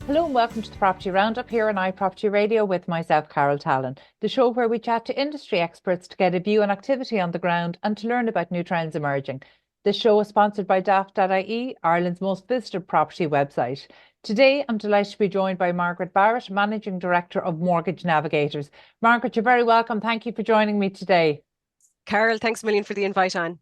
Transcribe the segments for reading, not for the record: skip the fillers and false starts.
Hello and welcome to the Property Roundup here on iPropertyRadio with myself, Carol Tallon, the show where we chat to industry experts to get a view on activity on the ground and to learn about new trends emerging. This show is sponsored by daft.ie, Ireland's most visited property website. Today, I'm delighted to be joined by Margaret Barrett, Managing Director of Mortgage Navigators. Margaret, you're very welcome. Thank you for joining me today. Carol, thanks a million for the invite on.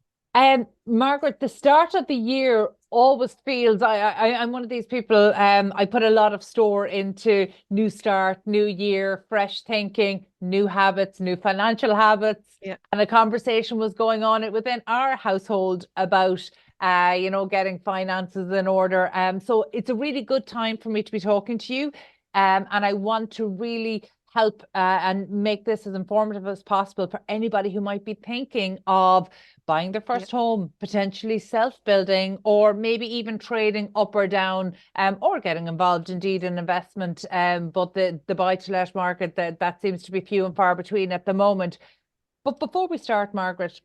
Margaret, the start of the year always feels, I'm one of these people, I put a lot of store into new start, new year, fresh thinking, new habits, new financial habits. Yeah. And a conversation was going on within our household about, getting finances in order. So it's a really good time for me to be talking to you. And I want to really help and make this as informative as possible for anybody who might be thinking of buying their first home, potentially self-building, or maybe even trading up or down, or getting involved indeed in investment. But the buy-to-let market, that seems to be few and far between at the moment. But before we start, Margaret,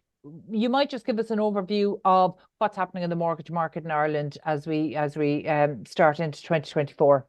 you might just give us an overview of what's happening in the mortgage market in Ireland as we start into 2024.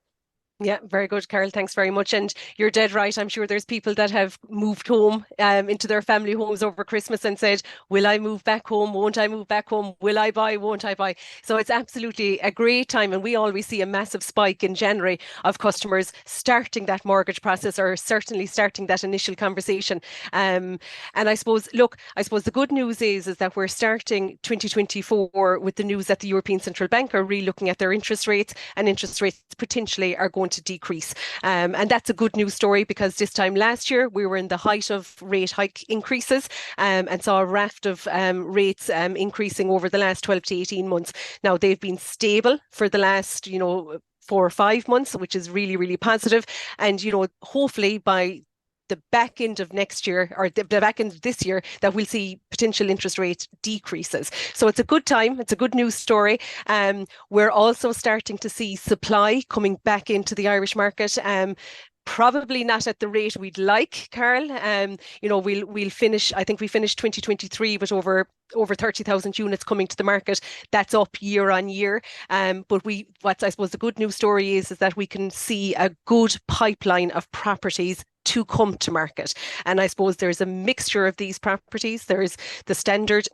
Yeah, very good, Carol. Thanks very much. And you're dead right. I'm sure there's people that have moved home into their family homes over Christmas and said, will I move back home? Won't I move back home? Will I buy? Won't I buy? So it's absolutely a great time. And we always see a massive spike in January of customers starting that mortgage process or certainly starting that initial conversation. And I suppose the good news is that we're starting 2024 with the news that the European Central Bank are re-looking at their interest rates, and interest rates potentially are going to decrease. And that's a good news story, because this time last year we were in the height of rate hike increases and saw a raft of rates increasing over the last 12 to 18 months. Now they've been stable for the last, 4 or 5 months, which is really, really positive. And, hopefully by the back end of next year, or the back end of this year, that we'll see potential interest rate decreases. So it's a good time. It's a good news story. We're also starting to see supply coming back into the Irish market. Probably not at the rate we'd like, Carol. We'll finish. I think we finished 2023 with over 30,000 units coming to the market. That's up year on year. But what I suppose the good news story is that we can see a good pipeline of properties to come to market. And I suppose there's a mixture of these properties. There's the standard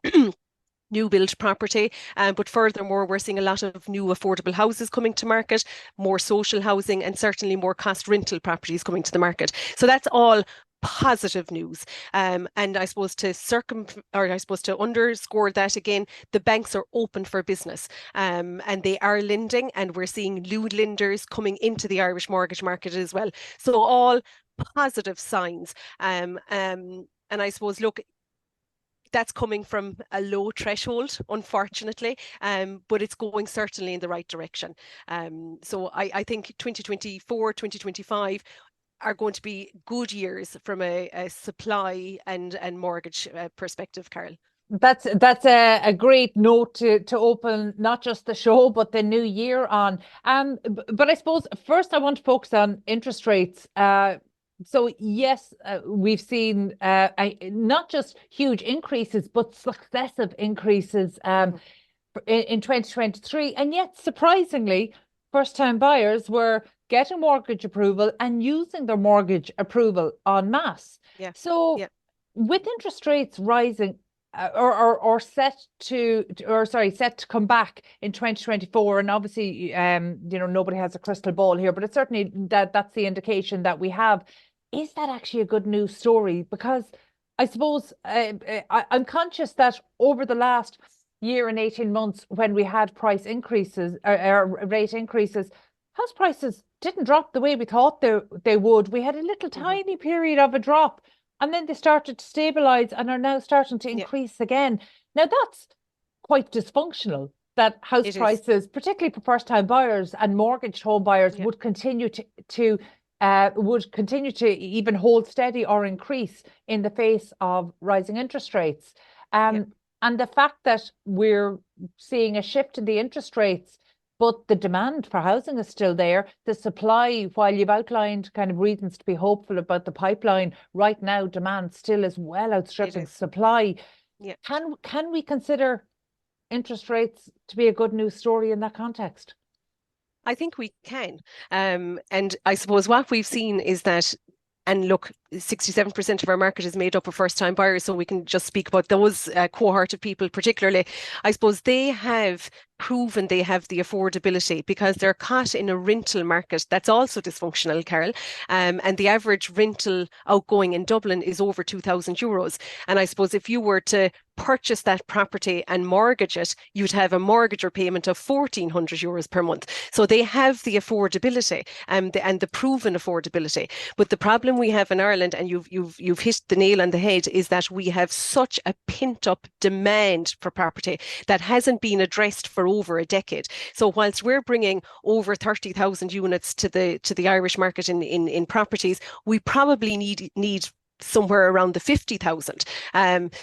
new build property, but furthermore, we're seeing a lot of new affordable houses coming to market, more social housing, and certainly more cost rental properties coming to the market. So that's all positive news. And I suppose to underscore that again, the banks are open for business, and they are lending, and we're seeing new lenders coming into the Irish mortgage market as well. So all positive signs. And I suppose, look, that's coming from a low threshold, unfortunately, but it's going certainly in the right direction. So I think 2024, 2025 are going to be good years from a supply and mortgage perspective, Carol. That's a great note to open not just the show but the new year on. But I suppose first I want to focus on interest rates. So yes, we've seen not just huge increases, but successive increases in 2023. And yet, surprisingly, first-time buyers were getting mortgage approval and using their mortgage approval en masse. Yeah. So with interest rates rising, set to come back in 2024, and obviously nobody has a crystal ball here, but it's certainly that's the indication that we have. Is that actually a good news story? Because I suppose I'm conscious that over the last year and 18 months, when we had price increases or rate increases, house prices didn't drop the way we thought they would. We had a little tiny period of a drop, and then they started to stabilize and are now starting to increase again. Now that's quite dysfunctional, that house prices, particularly for first-time buyers and mortgaged home buyers, would continue to even hold steady or increase in the face of rising interest rates. And the fact that we're seeing a shift in the interest rates, but the demand for housing is still there. The supply, while you've outlined kind of reasons to be hopeful about the pipeline, right now demand still is well outstripping supply. Yeah. Can we consider interest rates to be a good news story in that context? I think we can. And I suppose what we've seen is that, and look, 67% of our market is made up of first-time buyers, so we can just speak about those cohort of people particularly. I suppose they have proven they have the affordability because they're caught in a rental market that's also dysfunctional, Carol. And the average rental outgoing in Dublin is over €2,000. And I suppose if you were to purchase that property and mortgage it, you'd have a mortgage repayment of €1,400 per month. So they have the affordability and the proven affordability. But the problem we have in Ireland, and you've hit the nail on the head, is that we have such a pent-up demand for property that hasn't been addressed for over a decade. So whilst we're bringing over 30,000 units to the Irish market in properties, we probably need somewhere around the 50,000.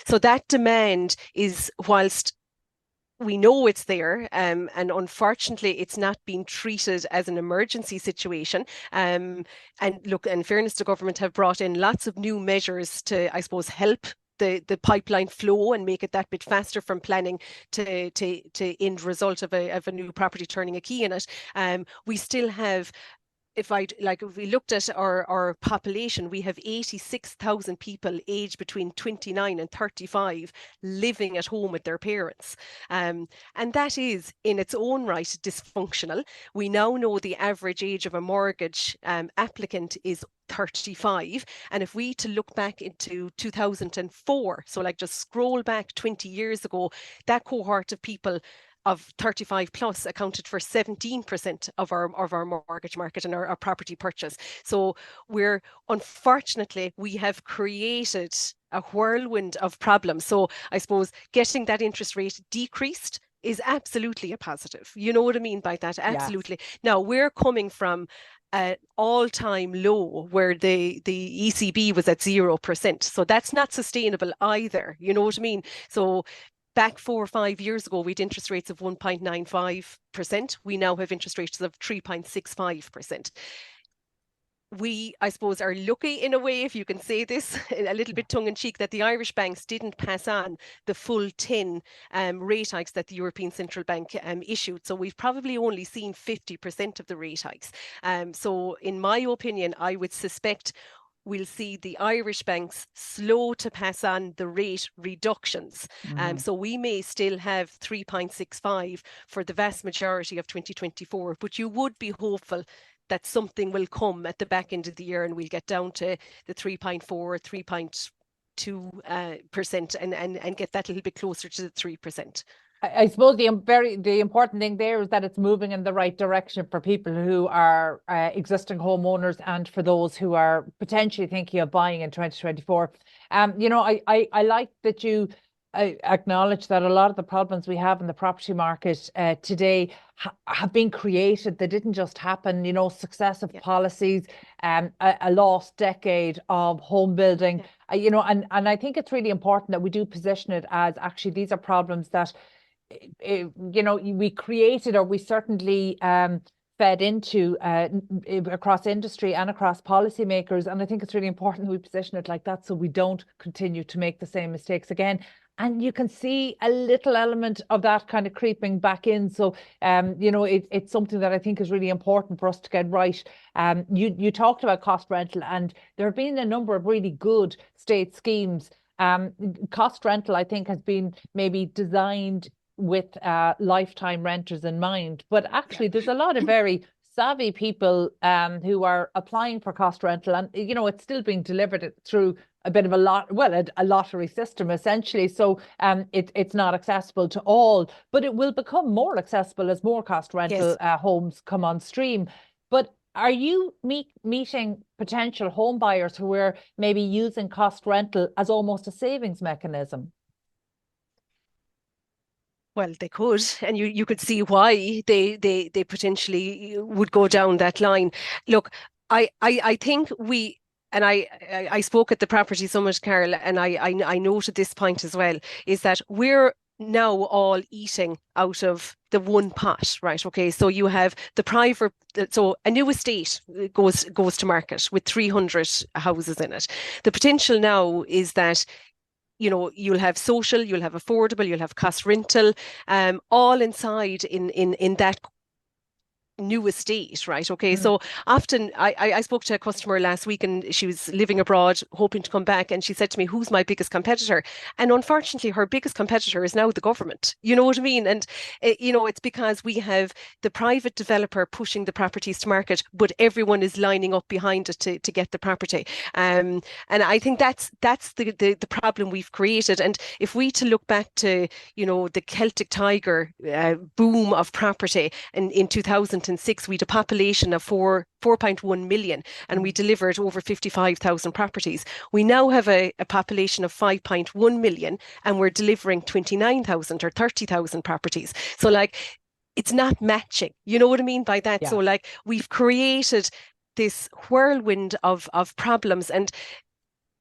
So that demand is, whilst we know it's there, and unfortunately it's not being treated as an emergency situation. And look, in fairness, the government have brought in lots of new measures to, I suppose, help the pipeline flow and make it that bit faster from planning to end result of a new property turning a key in it. We still have, if we looked at our population, we have 86,000 people aged between 29 and 35 living at home with their parents. And that is in its own right dysfunctional. We now know the average age of a mortgage applicant is 35. And if we to look back into 2004, so like just scroll back 20 years ago, that cohort of people of 35 plus accounted for 17% of our mortgage market and our property purchase. So unfortunately, we have created a whirlwind of problems. So I suppose getting that interest rate decreased is absolutely a positive. You know what I mean by that? Absolutely. Yes. Now we're coming from an all-time low where the ECB was at 0%. So that's not sustainable either. You know what I mean? So back 4 or 5 years ago, we had interest rates of 1.95%. We now have interest rates of 3.65%. We, I suppose, are lucky in a way, if you can say this, a little bit tongue-in-cheek, that the Irish banks didn't pass on the full 10 rate hikes that the European Central Bank issued. So we've probably only seen 50% of the rate hikes. So in my opinion, I would suspect we'll see the Irish banks slow to pass on the rate reductions. So we may still have 3.65 for the vast majority of 2024, but you would be hopeful that something will come at the back end of the year and we'll get down to the 3.4, 3.2% and get that a little bit closer to the 3%. I suppose the important thing there is that it's moving in the right direction for people who are existing homeowners and for those who are potentially thinking of buying in 2024. I like that you acknowledge that a lot of the problems we have in the property market today have been created. They didn't just happen, successive policies, a lost decade of home building, and I think it's really important that we do position it as actually these are problems that we created, or we certainly fed into across industry and across policymakers. And I think it's really important that we position it like that so we don't continue to make the same mistakes again. And you can see a little element of that kind of creeping back in. So, it's something that I think is really important for us to get right. You talked about cost rental, and there have been a number of really good state schemes. Cost rental, I think, has been maybe designed with lifetime renters in mind, but actually there's a lot of very savvy people who are applying for cost rental, and it's still being delivered through a bit of a lottery system essentially. So it's not accessible to all, but it will become more accessible as more cost rental homes come on stream. But are you meeting potential home buyers who are maybe using cost rental as almost a savings mechanism? Well, they could, and you could see why they potentially would go down that line. Look, I think I spoke at the Property Summit, Carol, and I noted this point as well, is that we're now all eating out of the one pot, right? Okay, so you have the private, so a new estate goes to market with 300 houses in it. The potential now is that you'll have social, you'll have affordable, you'll have cost rental, all inside in that new estate, right? Okay, so often I spoke to a customer last week and she was living abroad, hoping to come back, and she said to me, "Who's my biggest competitor?" And unfortunately, her biggest competitor is now the government. You know what I mean? And it's because we have the private developer pushing the properties to market, but everyone is lining up behind it to get the property. And I think that's the problem we've created. And if we to look back to the Celtic Tiger boom of property in 2006, we had a population of 4.1 million, and we delivered over 55,000 properties. We now have a population of 5.1 million, and we're delivering 29,000 or 30,000 properties. So like, it's not matching. You know what I mean by that? Yeah. So like, we've created this whirlwind of problems, and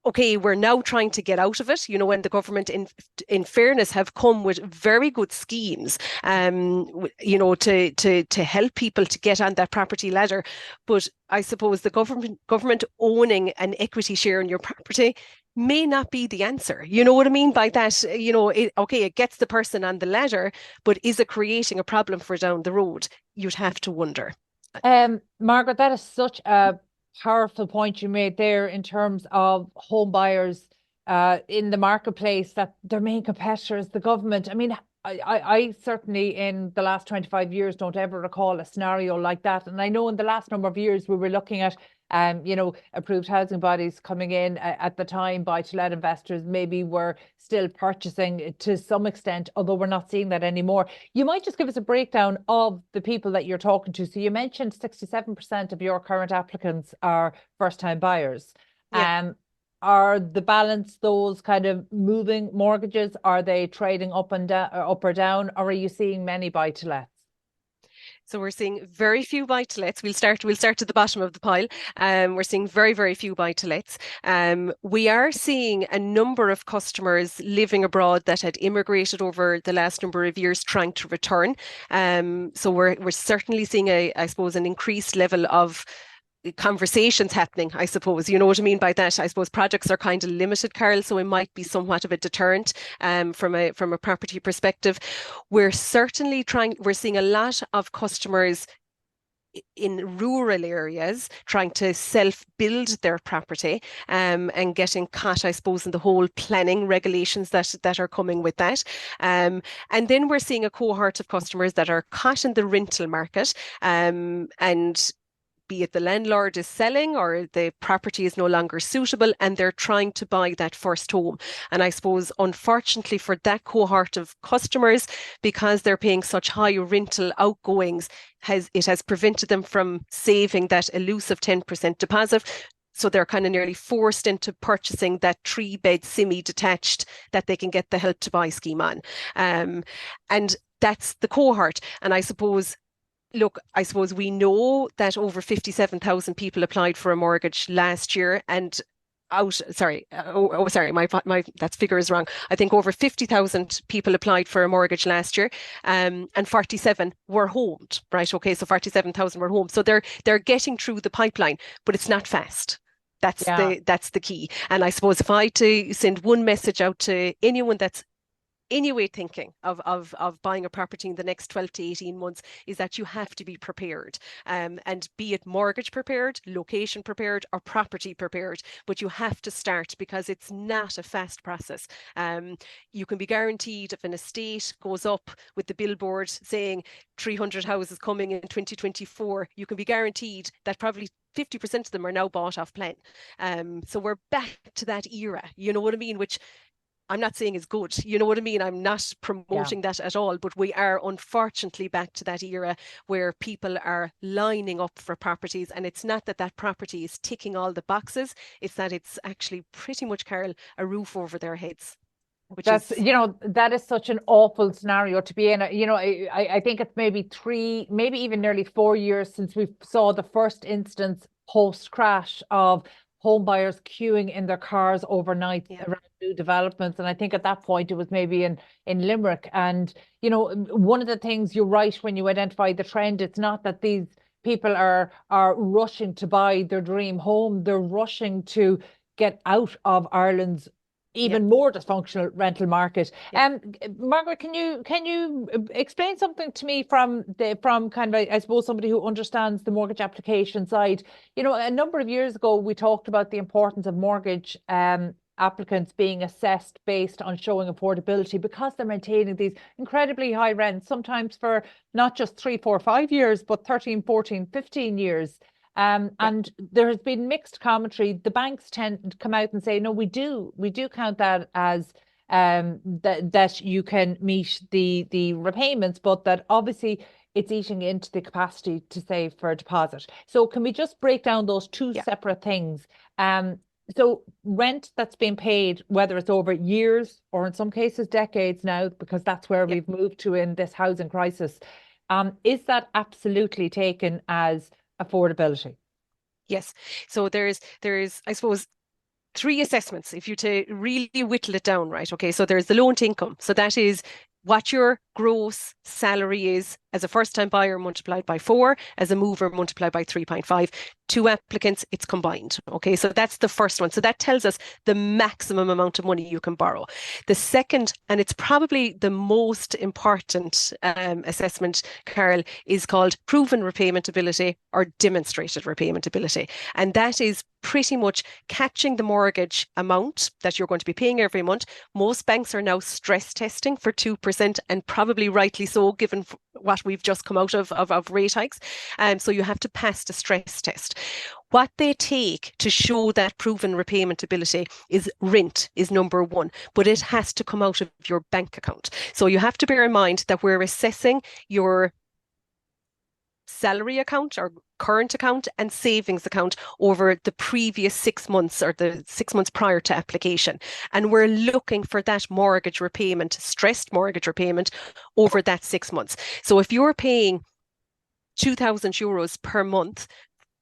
okay, we're now trying to get out of it, when the government, in fairness, have come with very good schemes, to help people to get on that property ladder. But I suppose the government owning an equity share in your property may not be the answer. You know what I mean by that? It gets the person on the ladder, but is it creating a problem for down the road? You'd have to wonder. Margaret, that is such a powerful point you made there in terms of home buyers in the marketplace, that their main competitor is the government. I mean, I certainly in the last 25 years don't ever recall a scenario like that. And I know in the last number of years we were looking at approved housing bodies coming in at the time. Buy-to-let investors maybe were still purchasing to some extent, although we're not seeing that anymore. You might just give us a breakdown of the people that you're talking to. So you mentioned 67% of your current applicants are first-time buyers. Yeah. Are the balance those kind of moving mortgages? Are they trading up and down, up or down, or are you seeing many buy-to-lets? So we're seeing very few buy-to-lets. We'll start at the bottom of the pile. We're seeing very, very few buy-to-lets. We are seeing a number of customers living abroad that had immigrated over the last number of years trying to return. So we're certainly seeing I suppose, an increased level of conversations happening, I suppose. You know what I mean by that? I suppose projects are kind of limited, Carol, so it might be somewhat of a deterrent from a property perspective. We're seeing a lot of customers in rural areas trying to self-build their property and getting caught, I suppose, in the whole planning regulations that are coming with that. And then we're seeing a cohort of customers that are caught in the rental market and be it the landlord is selling or the property is no longer suitable and they're trying to buy that first home. And I suppose, unfortunately for that cohort of customers, because they're paying such high rental outgoings, it has prevented them from saving that elusive 10% deposit. So they're kind of nearly forced into purchasing that 3-bed semi-detached that they can get the Help to Buy scheme on. And that's the cohort. And I suppose we know that over 57,000 people applied for a mortgage last year, and sorry, my that figure is wrong. I think over 50,000 people applied for a mortgage last year, and 47 were homed, right? Okay, so 47,000 were homed. So they're getting through the pipeline, but it's not fast. That's the key. And I suppose if I to send one message out to anyone that's anyway thinking of buying a property in the next 12 to 18 months, is that you have to be prepared, and be it mortgage prepared, location prepared, or property prepared, but you have to start, because it's not a fast process. You can be guaranteed, if an estate goes up with the billboard saying 300 houses coming in 2024, you can be guaranteed that probably 50% of them are now bought off plan. So we're back to that era, you know what I mean, which I'm not saying is good. You know what I mean? I'm not promoting that at all, but we are unfortunately back to that era where people are lining up for properties, and it's not that property is ticking all the boxes. It's that it's actually pretty much, Carol, a roof over their heads. That is such an awful scenario to be in. I think it's maybe 3, maybe even nearly 4 years since we saw the first instance post crash of home buyers queuing in their cars overnight around new developments. And I think at that point it was maybe in Limerick. And, one of the things, you're right, when you identify the trend, it's not that these people are rushing to buy their dream home. They're rushing to get out of Ireland's even more dysfunctional rental market. Margaret, can you explain something to me from kind of, I suppose, somebody who understands the mortgage application side? You know, a number of years ago, we talked about the importance of mortgage applicants being assessed based on showing affordability, because they're maintaining these incredibly high rents, sometimes for not just 3, 4, 5 years, but 13, 14, 15 years. And there has been mixed commentary. The banks tend to come out and say, no, we do count that as that you can meet the repayments, but that obviously it's eating into the capacity to save for a deposit. So can we just break down those two separate things? So rent that's been paid, whether it's over years or in some cases decades now, because that's where we've moved to in this housing crisis, is that absolutely taken as affordability? Yes. So there's I suppose 3 assessments if you to really whittle it down, right? Okay, so there's the loan to income. So that is what your gross salary is as a first-time buyer multiplied by 4, as a mover multiplied by 3.5. 2 applicants, it's combined. Okay, so that's the first one. So that tells us the maximum amount of money you can borrow. The second, and it's probably the most important assessment, Carol, is called proven repayment ability or demonstrated repayment ability. And that is pretty much catching the mortgage amount that you're going to be paying every month. Most banks are now stress testing for 2%, and probably rightly so, given what we've just come out of rate hikes. So you have to pass the stress test. What they take to show that proven repayment ability is rent is number 1, but it has to come out of your bank account. So you have to bear in mind that we're assessing your salary account or current account and savings account over the previous 6 months or the 6 months prior to application. And we're looking for that mortgage repayment, stressed mortgage repayment over that 6 months. So if you're paying €2,000 per month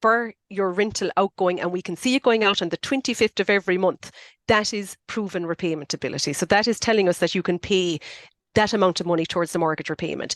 for your rental outgoing, and we can see it going out on the 25th of every month, that is proven repayment ability. So that is telling us that you can pay that amount of money towards the mortgage repayment.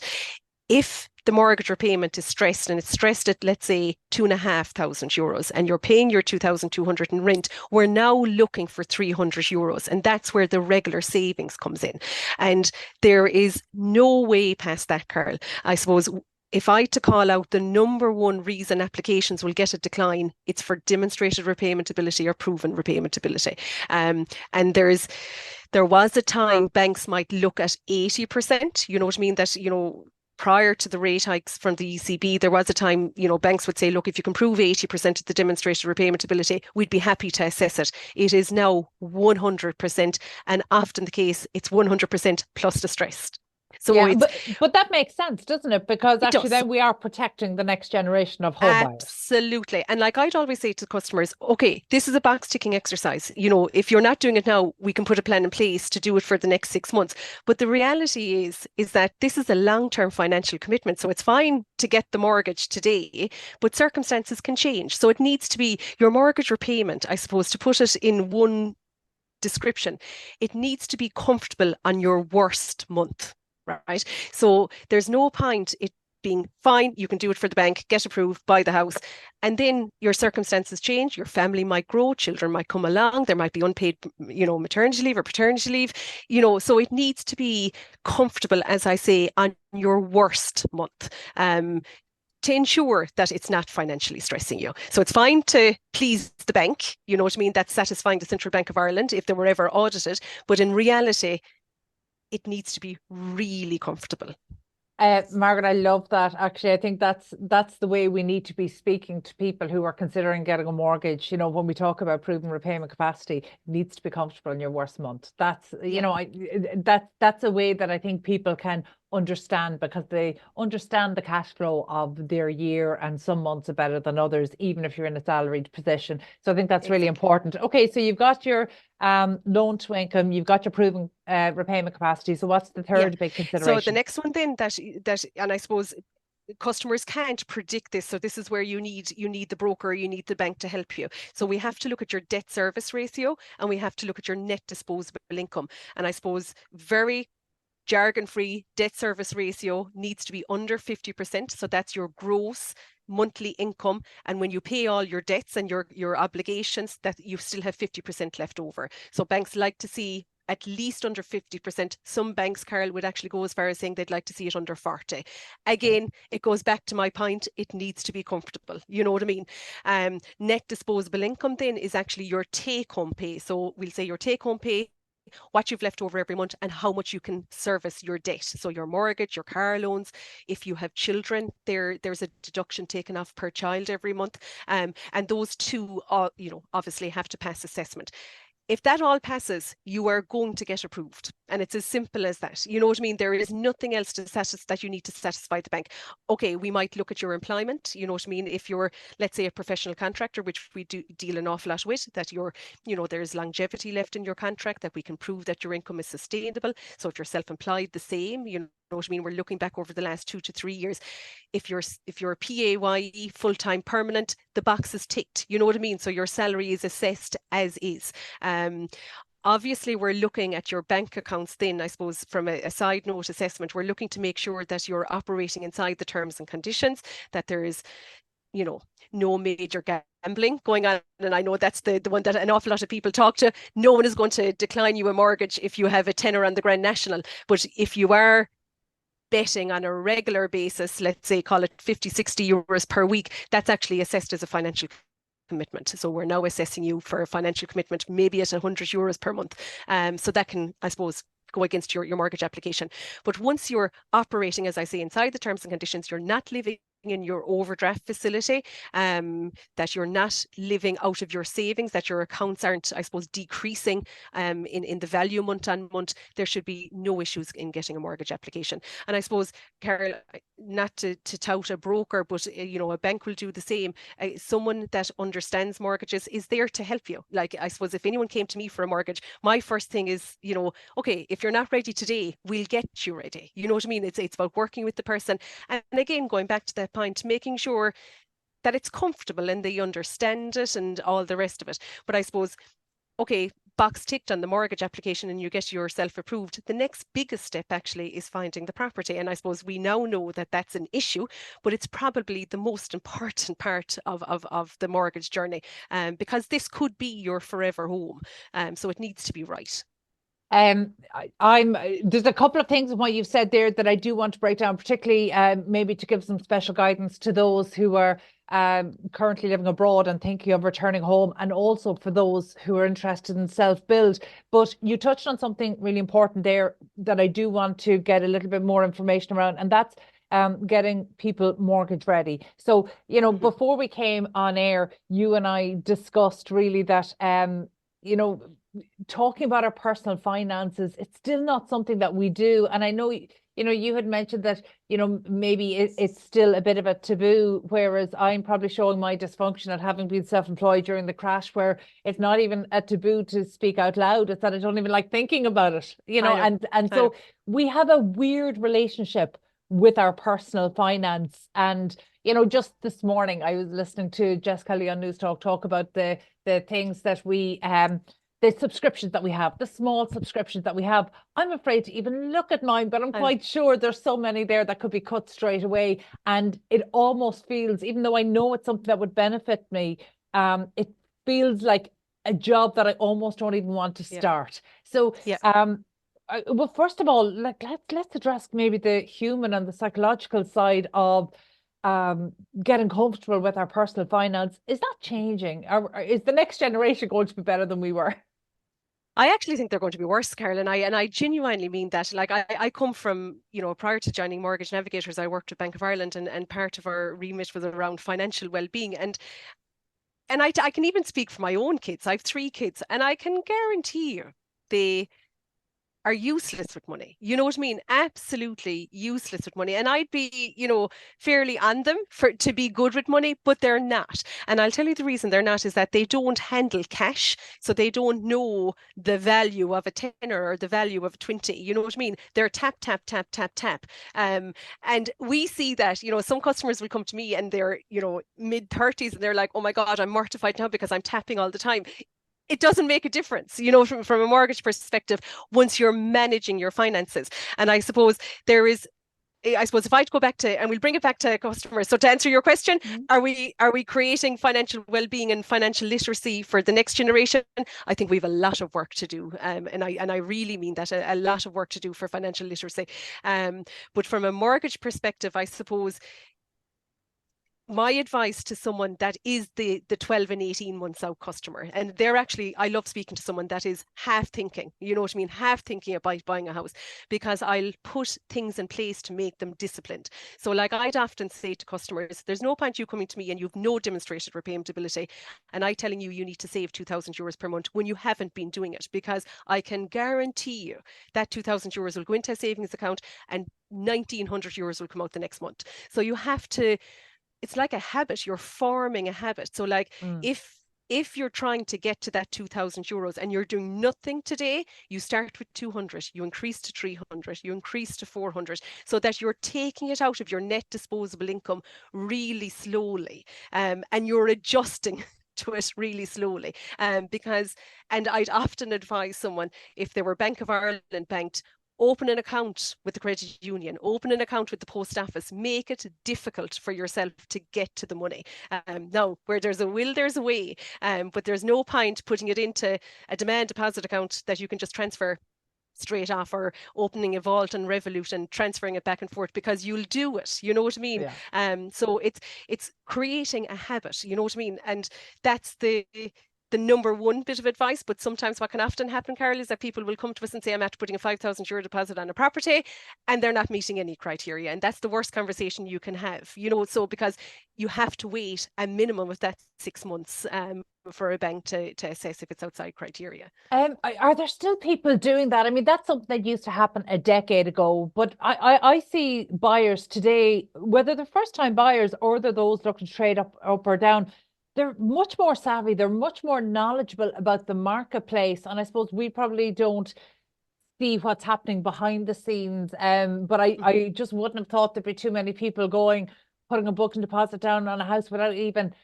If the mortgage repayment is stressed and it's stressed at, let's say, €2,500 and you're paying your 2,200 in rent, we're now looking for €300. And that's where the regular savings comes in. And there is no way past that, Carol. I suppose if I had to call out the number 1 reason applications will get a decline, it's for demonstrated repayment ability or proven repayment ability. And there was a time banks might look at 80%, you know what I mean? That, you know, prior to the rate hikes from the ECB, there was a time, you know, banks would say, look, if you can prove 80% of the demonstrated repayment ability, we'd be happy to assess it. It is now 100%, and often the case, it's 100% plus distressed. So yeah, but that makes sense, doesn't it? Because actually then we are protecting the next generation of home buyers. Absolutely. And like I'd always say to customers, okay, this is a box ticking exercise. You know, if you're not doing it now, we can put a plan in place to do it for the next 6 months. But the reality is that this is a long-term financial commitment. So it's fine to get the mortgage today, but circumstances can change. So it needs to be your mortgage repayment, I suppose, to put it in one description, it needs to be comfortable on your worst month. Right. So there's no point it being fine. You can do it for the bank, get approved, buy the house. And then your circumstances change. Your family might grow, children might come along. There might be unpaid, you know, maternity leave or paternity leave, you know, so it needs to be comfortable, as I say, on your worst month. To ensure that it's not financially stressing you. So it's fine to please the bank, you know what I mean? That's satisfying the Central Bank of Ireland if they were ever audited. But in reality, it needs to be really comfortable. Margaret, I love that. Actually, I think that's the way we need to be speaking to people who are considering getting a mortgage. You know, when we talk about proven repayment capacity, it needs to be comfortable in your worst month. That's, you know, that's a way that I think people can understand, because they understand the cash flow of their year, and some months are better than others, even if you're in a salaried position. So I think that's really important. Okay, so you've got your loan to income, you've got your proven repayment capacity. So what's the third big consideration? So the next one then that and I suppose customers can't predict this. So this is where you need the broker, you need the bank to help you. So we have to look at your debt service ratio, and we have to look at your net disposable income. And I suppose very jargon-free debt service ratio needs to be under 50%. So that's your gross monthly income, and when you pay all your debts and your obligations, that you still have 50% left over. So banks like to see at least under 50%. Some banks, Carol, would actually go as far as saying they'd like to see it under 40. Again, it goes back to my point, it needs to be comfortable. You know what I mean? Net disposable income then is actually your take-home pay. So we'll say your take-home pay, what you've left over every month, and how much you can service your debt. So your mortgage, your car loans. If you have children, there's a deduction taken off per child every month. And those two, obviously have to pass assessment. If that all passes, you are going to get approved. And it's as simple as that. You know what I mean? There is nothing else that you need to satisfy the bank. Okay, we might look at your employment. You know what I mean? If you're, let's say, a professional contractor, which we do deal an awful lot with, that there's longevity left in your contract, that we can prove that your income is sustainable. So if you're self-employed, the same, you know what I mean? We're looking back over the last 2 to 3 years. If you're a PAYE, full-time permanent, the box is ticked. You know what I mean? So your salary is assessed as is. Obviously, we're looking at your bank accounts then, I suppose, from a side note assessment, we're looking to make sure that you're operating inside the terms and conditions, that there is, no major gambling going on. And I know that's the one that an awful lot of people talk to. No one is going to decline you a mortgage if you have a tenner on the Grand National. But if you are betting on a regular basis, let's say, call it 50, 60 euros per week, that's actually assessed as a financial commitment. So we're now assessing you for a financial commitment, maybe at 100 euros per month. So that can, I suppose, go against your mortgage application. But once you're operating, as I say, inside the terms and conditions, you're not living in your overdraft facility, that you're not living out of your savings, that your accounts aren't, I suppose, decreasing in the value month on month, there should be no issues in getting a mortgage application. And I suppose, Carol, not to tout a broker, but a bank will do the same. Someone that understands mortgages is there to help you. Like, I suppose if anyone came to me for a mortgage, my first thing is, okay, if you're not ready today, we'll get you ready. You know what I mean? It's about working with the person. And again, going back to that point, making sure that it's comfortable and they understand it and all the rest of it. But I suppose, okay, box ticked on the mortgage application and you get yourself approved. The next biggest step actually is finding the property. And I suppose we now know that that's an issue, but it's probably the most important part of the mortgage journey, because this could be your forever home. So it needs to be right. There's a couple of things in what you've said there that I do want to break down, particularly maybe to give some special guidance to those who are currently living abroad and thinking of returning home, and also for those who are interested in self-build. But you touched on something really important there that I do want to get a little bit more information around, and that's getting people mortgage ready. So, before we came on air, you and I discussed really that, talking about our personal finances, it's still not something that we do. And I know, you had mentioned that, maybe it's still a bit of a taboo, whereas I'm probably showing my dysfunction at having been self-employed during the crash, where it's not even a taboo to speak out loud. It's that I don't even like thinking about it, and so we have a weird relationship with our personal finance. And, just this morning, I was listening to Jess Kelly on News Talk about the things that we, the subscriptions that we have, the small subscriptions that we have. I'm afraid to even look at mine, but I'm quite sure there's so many there that could be cut straight away. And it almost feels, even though I know it's something that would benefit me, it feels like a job that I almost don't even want to start. So, well, first of all, let's address maybe the human and the psychological side of getting comfortable with our personal finance. Is that changing? Or is the next generation going to be better than we were? I actually think they're going to be worse, Carol, and I genuinely mean that. Like, I come from, prior to joining Mortgage Navigators, I worked with Bank of Ireland, and part of our remit was around financial well-being. And I can even speak for my own kids. I have 3 kids, and I can guarantee you they are useless with money. You know what I mean? Absolutely useless with money. And I'd be, fairly on them to be good with money, but they're not. And I'll tell you the reason they're not is that they don't handle cash. So they don't know the value of a tenner or the value of a 20. You know what I mean? They're tap, tap, tap, tap, tap. And we see that, some customers will come to me and they're, mid-30s, and they're like, oh my God, I'm mortified now because I'm tapping all the time. It doesn't make a difference, from a mortgage perspective, once you're managing your finances. And I suppose there is I suppose if I go back to, and we'll bring it back to customers. So to answer your question, are we creating financial well-being and financial literacy for the next generation? I think we have a lot of work to do, and I really mean that, a lot of work to do for financial literacy. But from a mortgage perspective, I suppose my advice to someone that is the 12 and 18 months out customer, and they're actually, I love speaking to someone that is half thinking, you know what I mean, half thinking about buying a house, because I'll put things in place to make them disciplined. So like I'd often say to customers, there's no point you coming to me and you've no demonstrated repayment ability and I telling you need to save €2,000 per month when you haven't been doing it, because I can guarantee you that €2,000 will go into a savings account and €1,900 will come out the next month. So you have to, it's like a habit, you're forming a habit. So like if you're trying to get to that €2,000 and you're doing nothing today, you start with 200, you increase to 300, you increase to 400, so that you're taking it out of your net disposable income really slowly, and you're adjusting to it really slowly. Because, and I'd often advise someone, if they were Bank of Ireland banked, open an account with the credit union, open an account with the post office, make it difficult for yourself to get to the money. Now, where there's a will, there's a way, but there's no point putting it into a demand deposit account that you can just transfer straight off, or opening a vault and Revolut and transferring it back and forth, because you'll do it, you know what I mean? So it's creating a habit, you know what I mean? And that's the number one bit of advice. But sometimes what can often happen, Carol, is that people will come to us and say, I'm after putting a €5,000 deposit on a property, and they're not meeting any criteria. And that's the worst conversation you can have, you know, so because you have to wait a minimum of that 6 months for a bank to assess if it's outside criteria. Are there still people doing that? I mean, that's something that used to happen a decade ago, but I see buyers today, whether they're first-time buyers or they're those looking to trade up or down, they're much more savvy, they're much more knowledgeable about the marketplace. And I suppose we probably don't see what's happening behind the scenes. But I just wouldn't have thought there'd be too many people putting a booking deposit down on a house without even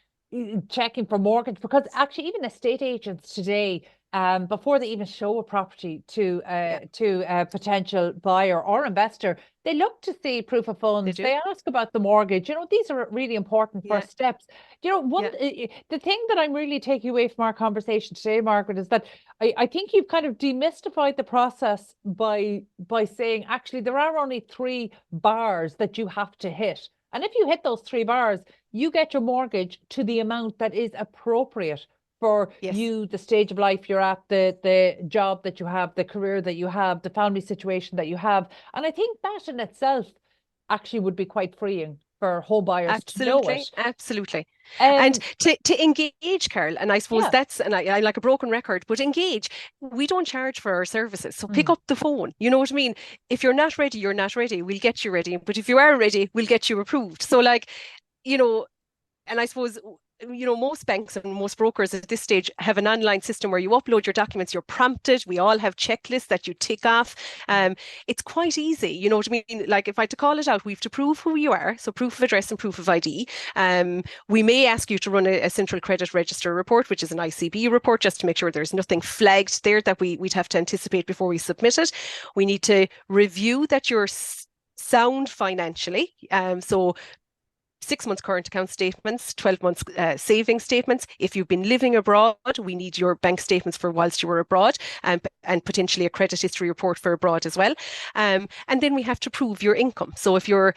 checking for mortgage, because actually even estate agents today, before they even show a property to a potential buyer or investor, they look to see proof of funds. They ask about the mortgage. You know, these are really important first steps. You know, the thing that I'm really taking away from our conversation today, Margaret, is that I think you've kind of demystified the process by saying, actually, there are only 3 bars that you have to hit. And if you hit those 3 bars, you get your mortgage to the amount that is appropriate for you, the stage of life you're at, the job that you have, the career that you have, the family situation that you have. And I think that in itself actually would be quite freeing for home buyers to know it. Absolutely. And to engage, Carol, and I suppose that's, and I like a broken record, but engage. We don't charge for our services. So pick up the phone. You know what I mean? If you're not ready, you're not ready. We'll get you ready. But if you are ready, we'll get you approved. So like, you know, and I suppose, you know, most banks and most brokers at this stage have an online system where you upload your documents, you're prompted. We all have checklists that you tick off. It's quite easy, you know what I mean? Like if I had to call it out, we have to prove who you are. So proof of address and proof of ID. We may ask you to run a central credit register report, which is an ICB report, just to make sure there's nothing flagged there that we'd have to anticipate before we submit it. We need to review that you're sound financially. So 6 months current account statements, 12 months saving statements. If you've been living abroad, we need your bank statements for whilst you were abroad, and potentially a credit history report for abroad as well. And then we have to prove your income. So if you're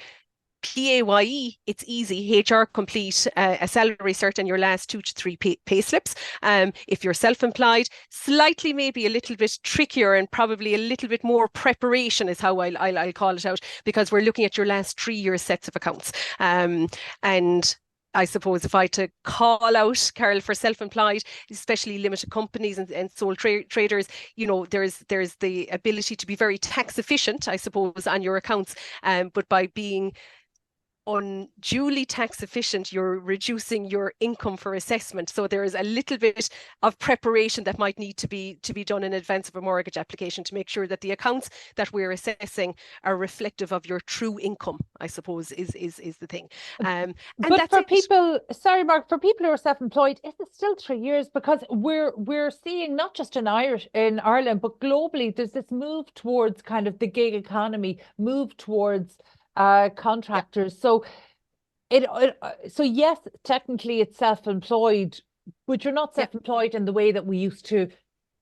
PAYE, it's easy. HR complete a salary cert and your last 2 to 3 pay slips. If you're self-employed, slightly maybe a little bit trickier and probably a little bit more preparation is how I'll call it out, because we're looking at your last 3 years sets of accounts. And I suppose if I had to call out, Carol, for self-employed, especially limited companies and sole traders, you know, there's the ability to be very tax efficient, I suppose, on your accounts. But by being unduly tax efficient, you're reducing your income for assessment. So there is a little bit of preparation that might need to be done in advance of a mortgage application to make sure that the accounts that we're assessing are reflective of your true income, I suppose, is the thing. And but for people, sorry, Mark, for people who are self-employed, is it still 3 years? Because we're seeing, not just in Ireland, but globally, there's this move towards kind of the gig economy, move towards contractors. So so yes, technically it's self-employed, but you're not self-employed in the way that we used to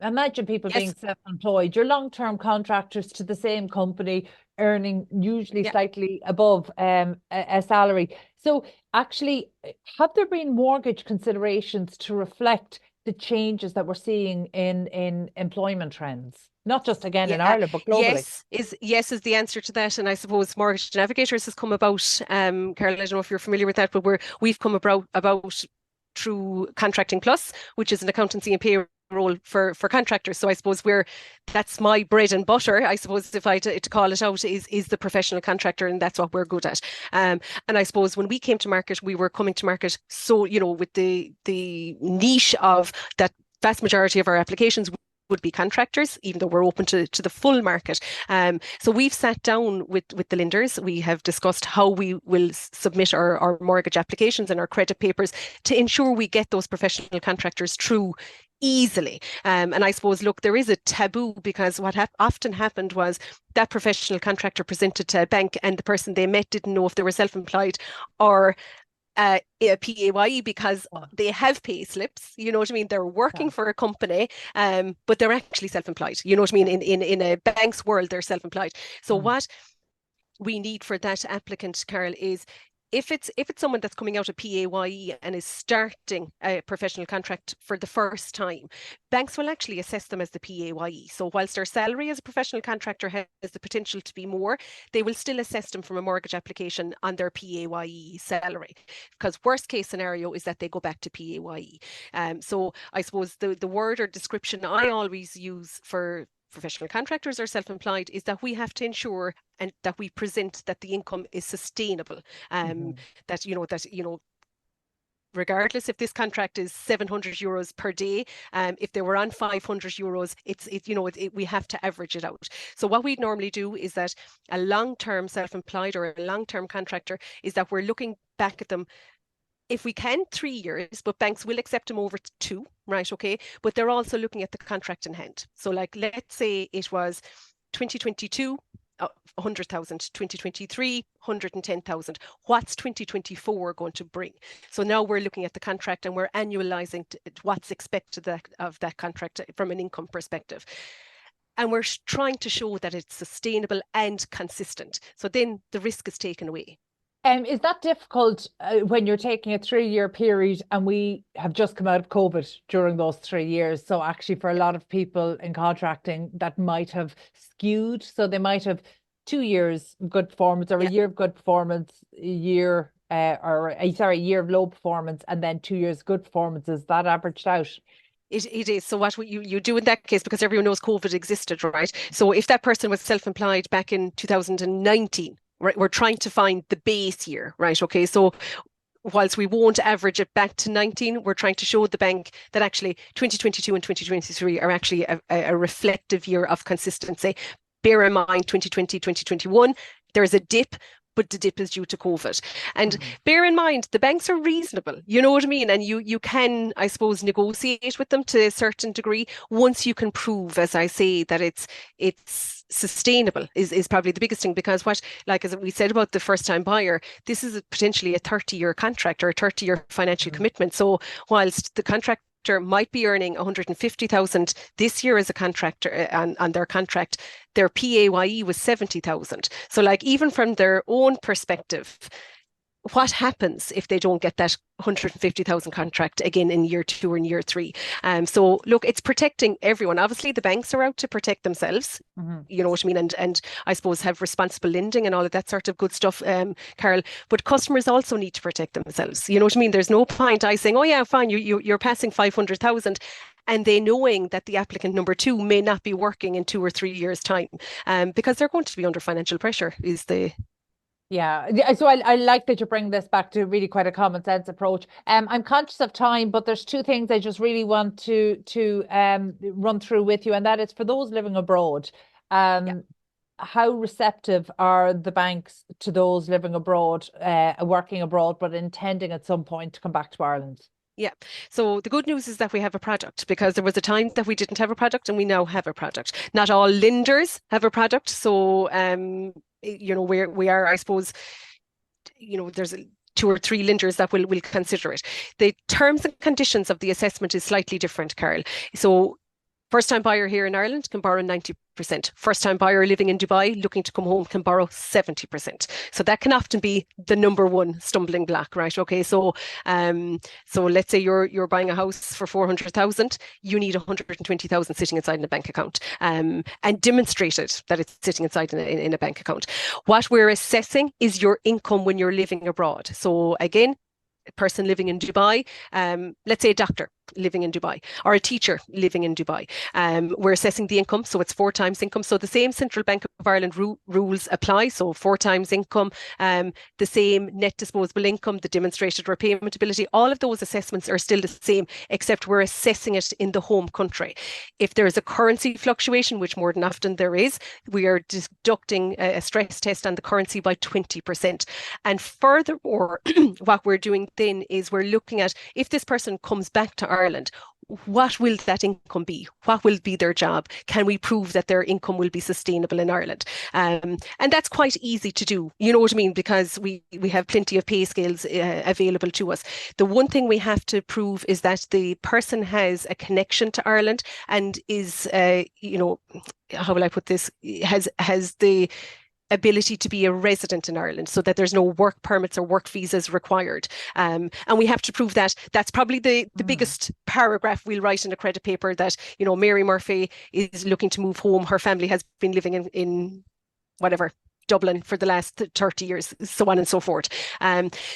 imagine people being self-employed. You're long-term contractors to the same company, earning usually slightly above a salary. So actually, have there been mortgage considerations to reflect the changes that we're seeing in employment trends? Not just again in Ireland, but globally. Yes is the answer to that. And I suppose Mortgage Navigators has come about, Carol, I don't know if you're familiar with that, but we've come about through Contracting Plus, which is an accountancy and payroll for contractors. So I suppose that's my bread and butter, I suppose, if I to call it out, is the professional contractor, and that's what we're good at. And I suppose when we came to market, we were coming to market, so with the niche of that vast majority of our applications would be contractors, even though we're open to the full market. So we've sat down with the lenders. We have discussed how we will submit our mortgage applications and our credit papers to ensure we get those professional contractors through easily. And I suppose, look, there is a taboo, because what often happened was that professional contractor presented to a bank and the person they met didn't know if they were self-employed or a PAYE, because they have pay slips, you know what I mean? They're working for a company, but they're actually self-employed. You know what I mean? In a bank's world, they're self-employed. So what we need for that applicant, Carol, is if it's someone that's coming out of PAYE and is starting a professional contract for the first time, banks will actually assess them as the PAYE. So whilst their salary as a professional contractor has the potential to be more, they will still assess them from a mortgage application on their PAYE salary. Because worst case scenario is that they go back to PAYE. So I suppose the word or description I always use for professional contractors or self-employed is that we have to ensure and that we present that the income is sustainable. That regardless if this contract is 700 euros per day, if they were on 500 euros, we have to average it out. So what we normally do is that a long-term self-employed or a long-term contractor is that we're looking back at them, if we can, 3 years, but banks will accept them over 2, right? Okay. But they're also looking at the contract in hand. So like, let's say it was 2022, 100,000, 2023, 110,000. What's 2024 going to bring? So now we're looking at the contract and we're annualizing what's expected of that contract from an income perspective. And we're trying to show that it's sustainable and consistent. So then the risk is taken away. Is that difficult when you're taking a 3-year period, and we have just come out of COVID during those 3 years? So actually for a lot of people in contracting, that might have skewed. So they might have 2 years of good performance, or a year of good performance, a year a year of low performance, and then 2 years good performances. That averaged out. It is. So what you do in that case, because everyone knows COVID existed, right? So if that person was self-employed back in 2019, right, we're trying to find the base year, right? Okay, so whilst we won't average it back to 19, we're trying to show the bank that actually 2022 and 2023 are actually a reflective year of consistency. Bear in mind, 2020, 2021, there's a dip, but the dip is due to COVID. And bear in mind, the banks are reasonable, you know what I mean? And you can, I suppose, negotiate with them to a certain degree once you can prove, as I say, that it's sustainable is probably the biggest thing. Because as we said about the first time buyer, this is potentially a 30-year contract or a 30-year financial commitment. So whilst the contractor might be earning 150,000 this year as a contractor on their contract, their PAYE was 70,000. So like, even from their own perspective, what happens if they don't get that 150,000 contract again in year 2 or in year 3? So look, it's protecting everyone. Obviously, the banks are out to protect themselves, you know what I mean, and I suppose have responsible lending and all of that sort of good stuff, Carol. But customers also need to protect themselves. You know what I mean? There's no point I saying, oh yeah, fine, you're passing 500,000. And they knowing that the applicant number 2 may not be working in 2 or 3 years' time, because they're going to be under financial pressure is the... Yeah, so I like that you bring this back to really quite a common sense approach. I'm conscious of time, but there's 2 things I just really want to run through with you, and that is for those living abroad. How receptive are the banks to those living abroad, working abroad, but intending at some point to come back to Ireland? Yeah. So the good news is that we have a product, because there was a time that we didn't have a product and we now have a product. Not all lenders have a product. So, we are, I suppose, there's two or three lenders that will consider it. The terms and conditions of the assessment is slightly different, Carol. So first-time buyer here in Ireland can borrow 90%. First-time buyer living in Dubai looking to come home can borrow 70%. So that can often be the number one stumbling block, right? Okay, so let's say you're buying a house for 400,000, you need 120,000 sitting inside in a bank account, and demonstrated that it's sitting inside in a bank account. What we're assessing is your income when you're living abroad. So again, a person living in Dubai, let's say a doctor living in Dubai or a teacher living in Dubai. We're assessing the income, so it's 4 times income. So the same Central Bank of Ireland rules apply. So 4 times income, the same net disposable income, the demonstrated repayment ability, all of those assessments are still the same, except we're assessing it in the home country. If there is a currency fluctuation, which more than often there is, we are deducting a stress test on the currency by 20%. And furthermore, what we're doing then is we're looking at, if this person comes back to Ireland, what will that income be? What will be their job? Can we prove that their income will be sustainable in Ireland? And that's quite easy to do, you know what I mean? Because we have plenty of pay scales available to us. The one thing we have to prove is that the person has a connection to Ireland and is, how will I put this, has the ability to be a resident in Ireland, so that there's no work permits or work visas required. And we have to prove that. That's probably the biggest paragraph we'll write in a credit paper, that, Mary Murphy is looking to move home. Her family has been living in whatever, Dublin for the last 30 years, so on and so forth.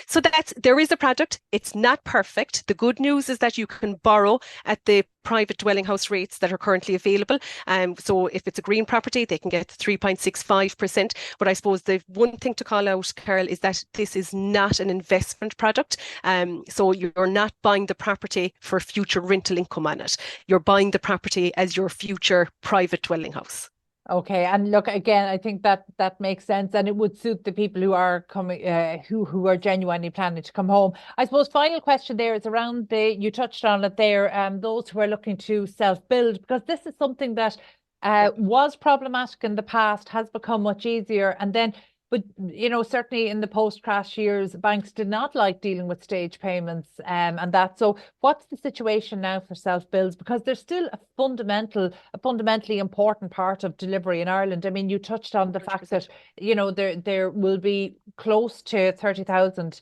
So there is a product. It's not perfect. The good news is that you can borrow at the private dwelling house rates that are currently available. So if it's a green property, they can get 3.65%. But I suppose the one thing to call out, Carol, is that this is not an investment product. So you're not buying the property for future rental income on it. You're buying the property as your future private dwelling house. Okay, and look, again, I think that makes sense, and it would suit the people who are coming, who are genuinely planning to come home. I suppose final question there is around you touched on it there, those who are looking to self-build, because this is something that was problematic in the past, has become much easier, and then, but certainly in the post-crash years, banks did not like dealing with stage payments, and that. So, what's the situation now for self-builds? Because there's still a fundamentally important part of delivery in Ireland. I mean, you touched on the 100%. Fact that there will be close to 30,000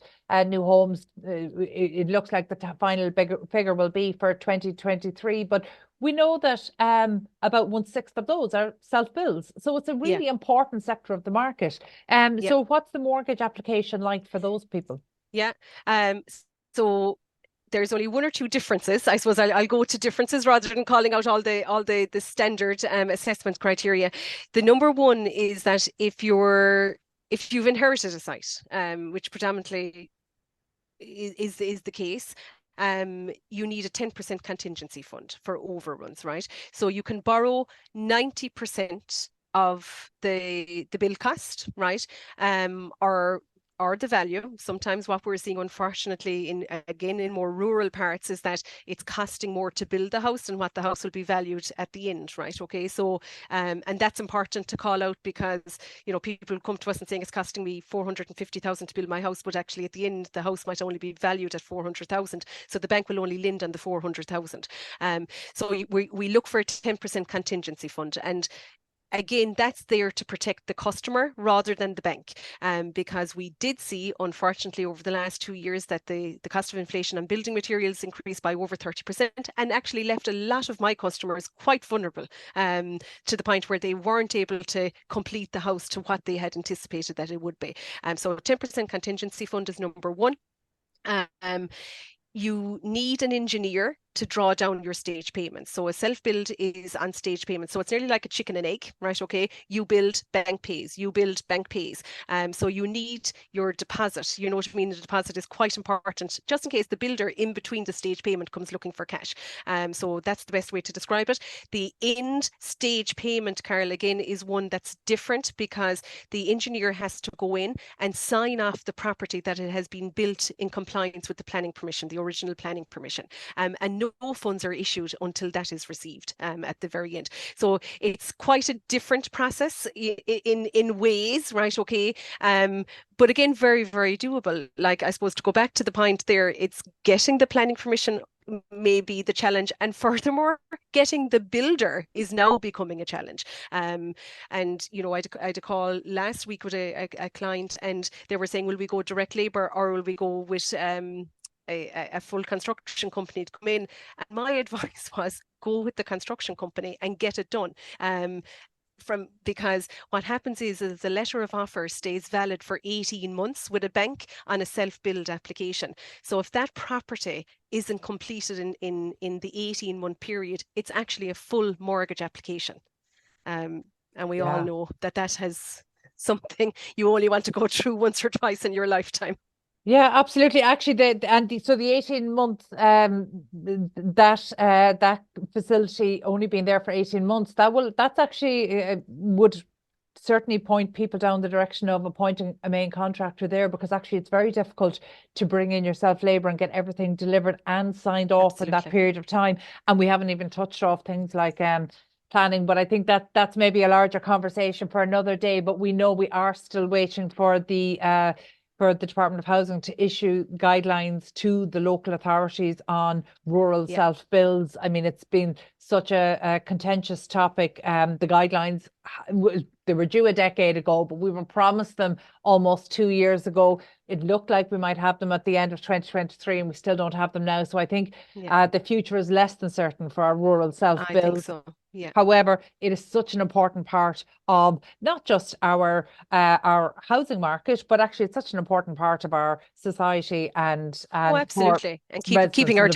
new homes. It looks like the final figure will be for 2023, but we know that about 1/6 of those are self-builds. So it's a really important sector of the market. So what's the mortgage application like for those people? Yeah. So there's only one or two differences. I suppose I'll go to differences rather than calling out all the standard assessment criteria. The number one is that if you've inherited a site, which predominantly is the case, you need a 10% contingency fund for overruns, right? So you can borrow 90% of the build cost, right? Or the value. Sometimes what we're seeing, unfortunately, in more rural parts, is that it's costing more to build the house than what the house will be valued at the end, right? Okay, so and that's important to call out, because people come to us and saying it's costing me 450,000 to build my house, but actually at the end the house might only be valued at 400,000, so the bank will only lend on the 400,000. So we look for a 10% contingency fund, and again, that's there to protect the customer rather than the bank, because we did see, unfortunately, over the last 2 years that the cost of inflation on building materials increased by over 30%, and actually left a lot of my customers quite vulnerable, to the point where they weren't able to complete the house to what they had anticipated that it would be. So 10% contingency fund is number one. You need an engineer to draw down your stage payments. So a self-build is on stage payments. So it's nearly like a chicken and egg, right? Okay, you build, bank pays, you build, bank pays. So you need your deposit. You know what I mean? The deposit is quite important, just in case the builder in between the stage payment comes looking for cash. So that's the best way to describe it. The end stage payment, Carol, again, is one that's different because the engineer has to go in and sign off the property that it has been built in compliance with the planning permission, the original planning permission. And no funds are issued until that is received at the very end. So it's quite a different process in ways, right? Okay. But again, very, very doable. Like, I suppose, to go back to the point there, it's getting the planning permission may be the challenge, and furthermore, getting the builder is now becoming a challenge. And you know, I had a call last week with a client, and they were saying, will we go direct labor or will we go with a full construction company to come in? And my advice was, go with the construction company and get it done. Because what happens is the letter of offer stays valid for 18 months with a bank on a self-build application. So if that property isn't completed in the 18-month period, it's actually a full mortgage application. And we all know that has something you only want to go through once or twice in your lifetime. Yeah, absolutely. Actually, so the 18 months, that facility only being there for 18 months, that's actually would certainly point people down the direction of appointing a main contractor there, because actually it's very difficult to bring in your self-labor and get everything delivered and signed off in that period of time. And we haven't even touched off things like planning, but I think that's maybe a larger conversation for another day. But we know we are still waiting for the Department of Housing to issue guidelines to the local authorities on rural self-builds. I mean, it's been such a contentious topic. The guidelines, they were due a decade ago, but we were promised them almost 2 years ago. It looked like we might have them at the end of 2023, and we still don't have them now. So I think the future is less than certain for our rural self-builds. I think so. Yeah. However, it is such an important part of not just our housing market, but actually it's such an important part of our society and absolutely, and keeping our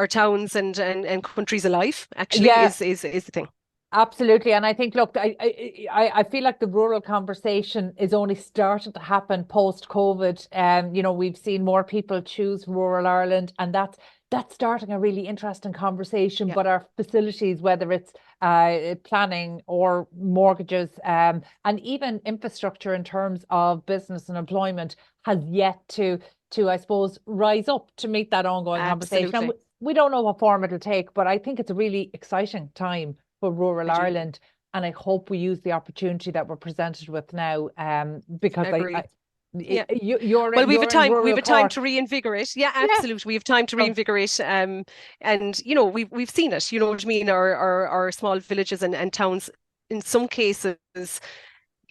towns and countries alive actually is the thing. Absolutely. And I think, look, I feel like the rural conversation is only starting to happen post-COVID. You know, we've seen more people choose rural Ireland, and that's starting a really interesting conversation. But our facilities, whether it's planning or mortgages, and even infrastructure in terms of business and employment, has yet to I suppose, rise up to meet that ongoing conversation. And we don't know what form it'll take, but I think it's a really exciting time for rural Ireland, and I hope we use the opportunity that we're presented with now, because we have time to reinvigorate. Yeah, absolutely. We have time to reinvigorate. And you know, we've seen it. You know what I mean? Our small villages and towns, in some cases,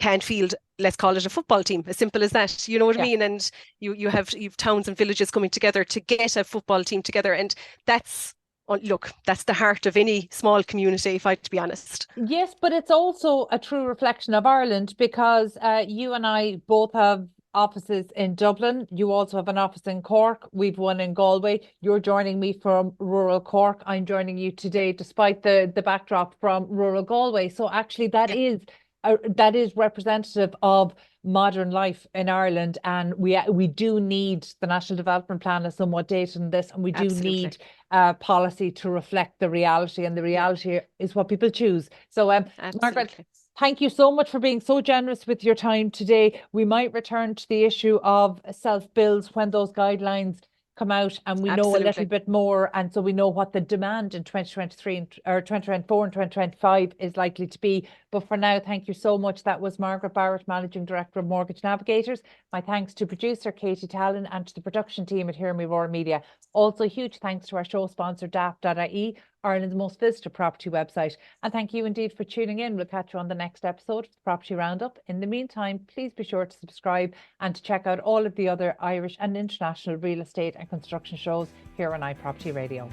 can't field, let's call it, a football team, as simple as that. You know what I mean? And you have towns and villages coming together to get a football team together, and that's the heart of any small community, if I to be honest. Yes, but it's also a true reflection of Ireland, because you and I both have offices in Dublin. You also have an office in Cork. We've one in Galway. You're joining me from rural Cork. I'm joining you today, despite the backdrop, from rural Galway. So actually that is representative of modern life in Ireland, and we do need the National Development Plan is somewhat dated in this, and we do need policy to reflect the reality, and the reality is what people choose. So Margaret, thank you so much for being so generous with your time today. We might return to the issue of self-builds when those guidelines come out and we know a little bit more, and so we know what the demand in 2023 or 2024 and 2025 is likely to be. But for now, thank you so much. That was Margaret Barrett, Managing Director of Mortgage Navigators. My thanks to producer Carol Tallon and to the production team at Hear Me Roar Media. Also, huge thanks to our show sponsor, daft.ie, Ireland's most visited property website. And thank you indeed for tuning in. We'll catch you on the next episode of the Property Roundup. In the meantime, please be sure to subscribe and to check out all of the other Irish and international real estate and construction shows here on iProperty Radio.